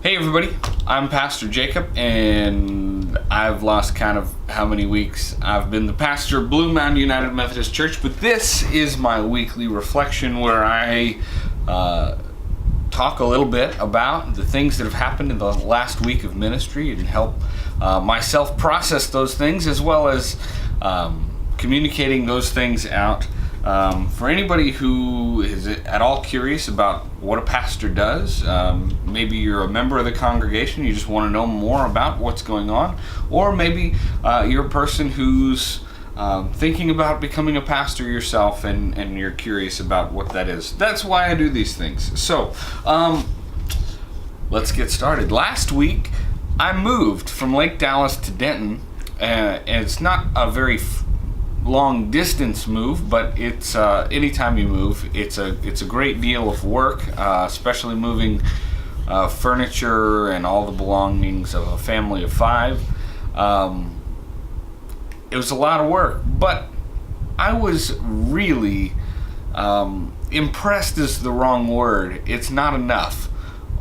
Hey everybody, I'm Pastor Jacob, and I've lost count of how many weeks I've been the pastor of Blue Mound United Methodist Church, but this is my weekly reflection where I talk a little bit about the things that have happened in the last week of ministry and help myself process those things, as well as communicating those things out. For anybody who is at all curious about what a pastor does, maybe you're a member of the congregation, you just want to know more about what's going on, or maybe you're a person who's thinking about becoming a pastor yourself and you're curious about what that is. That's why I do these things. So, let's get started. Last week, I moved from Lake Dallas to Denton, and it's not a very long distance move, but it's anytime you move, it's a great deal of work, especially moving furniture and all the belongings of a family of 5. It was a lot of work, but I was really impressed is the wrong word. It's not enough.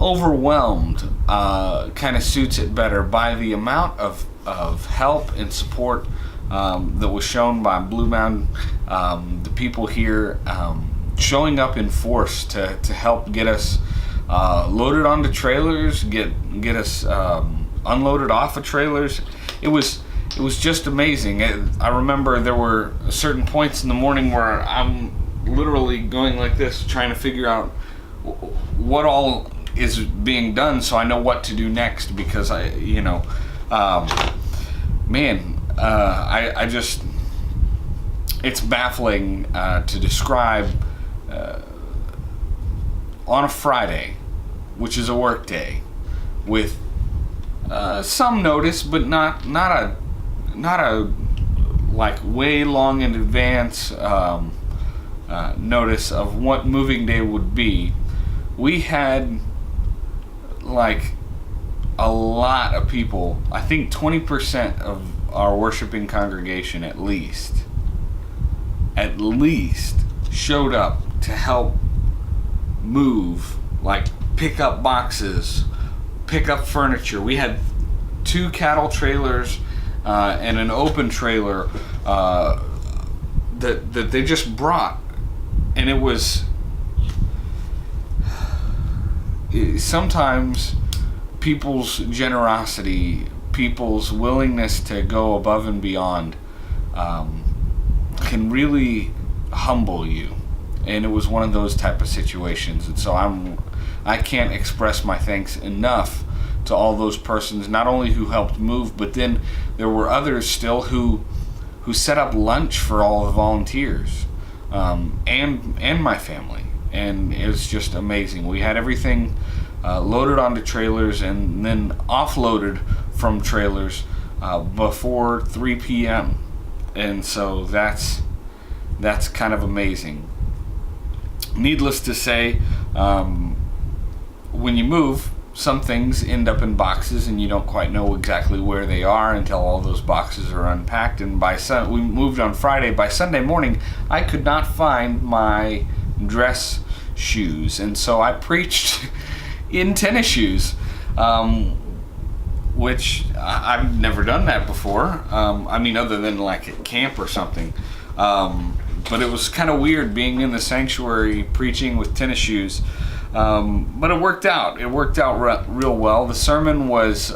Overwhelmed kind of suits it better by the amount of help and support that was shown by Blue Mound, the people here showing up in force to help get us loaded onto trailers, get us unloaded off of trailers. It was just amazing. I remember there were certain points in the morning where I'm literally going like this, trying to figure out what all is being done so I know what to do next, because I just, it's baffling to describe on a Friday, which is a work day, with some notice, but not a like way long in advance notice of what moving day would be. We had like a lot of people. I think 20% of our worshiping congregation at least showed up to help move, like pick up boxes, pick up furniture. We had 2 cattle trailers and an open trailer that they just brought, and it was sometimes people's generosity, people's willingness to go above and beyond can really humble you, and it was one of those type of situations. And so I can't express my thanks enough to all those persons, not only who helped move, but then there were others still who set up lunch for all the volunteers and my family, and it was just amazing. We had everything loaded onto trailers and then offloaded from trailers before 3 p.m. And so that's kind of amazing. Needless to say, when you move, some things end up in boxes and you don't quite know exactly where they are until all those boxes are unpacked. And we moved on Friday. By Sunday morning, I could not find my dress shoes, and so I preached in tennis shoes, which I've never done that before. Other than like at camp or something. But it was kind of weird being in the sanctuary preaching with tennis shoes. But it worked out. It worked out real well. The sermon was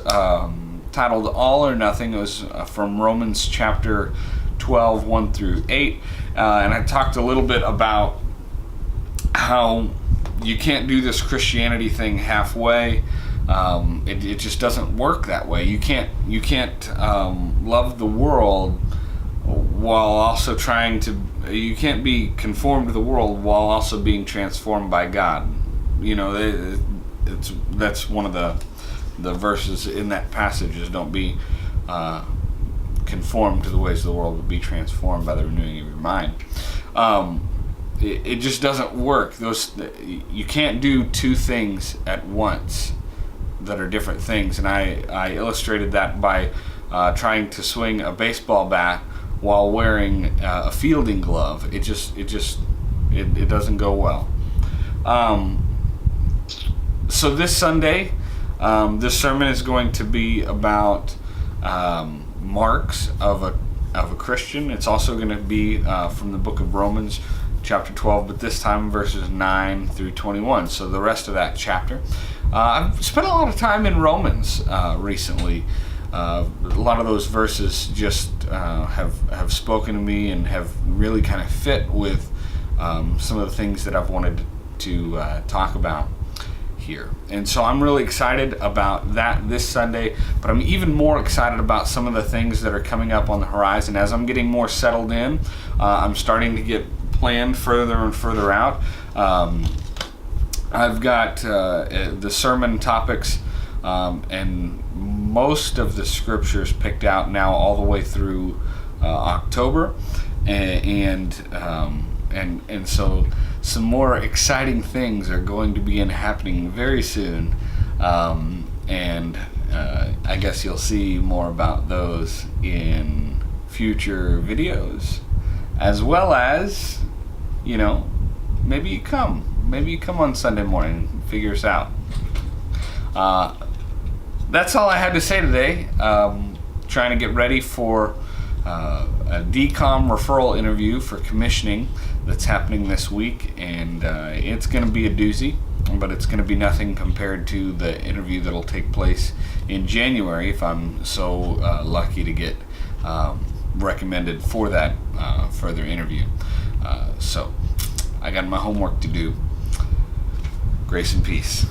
titled All or Nothing. It was from Romans chapter 12, 1 through 8. And I talked a little bit about how you can't do this Christianity thing halfway. It just doesn't work that way. You can't love the world while also you can't be conformed to the world while also being transformed by God. That's one of the verses in that passage is don't be conformed to the ways of the world, but be transformed by the renewing of your mind. It just doesn't work. You can't do 2 things at once that are different things, and I illustrated that by trying to swing a baseball bat while wearing a fielding glove. It doesn't go well. So this Sunday, This sermon is going to be about marks of a Christian. It's also going to be from the book of Romans, chapter 12, but this time verses 9 through 21. So the rest of that chapter. I've spent a lot of time in Romans recently. A lot of those verses just have spoken to me and have really kind of fit with some of the things that I've wanted to talk about here. And so I'm really excited about that this Sunday, but I'm even more excited about some of the things that are coming up on the horizon. As I'm getting more settled in, I'm starting to get planned further and further out. I've got the sermon topics and most of the scriptures picked out now all the way through October, and so some more exciting things are going to begin happening very soon, and I guess you'll see more about those in future videos, as well as, maybe you come on Sunday morning and figure us out. That's all I had to say today. Trying to get ready for a DCOM referral interview for commissioning that's happening this week, and it's going to be a doozy, but it's going to be nothing compared to the interview that'll take place in January if I'm so lucky to get recommended for that further interview. So I got my homework to do. Grace and peace.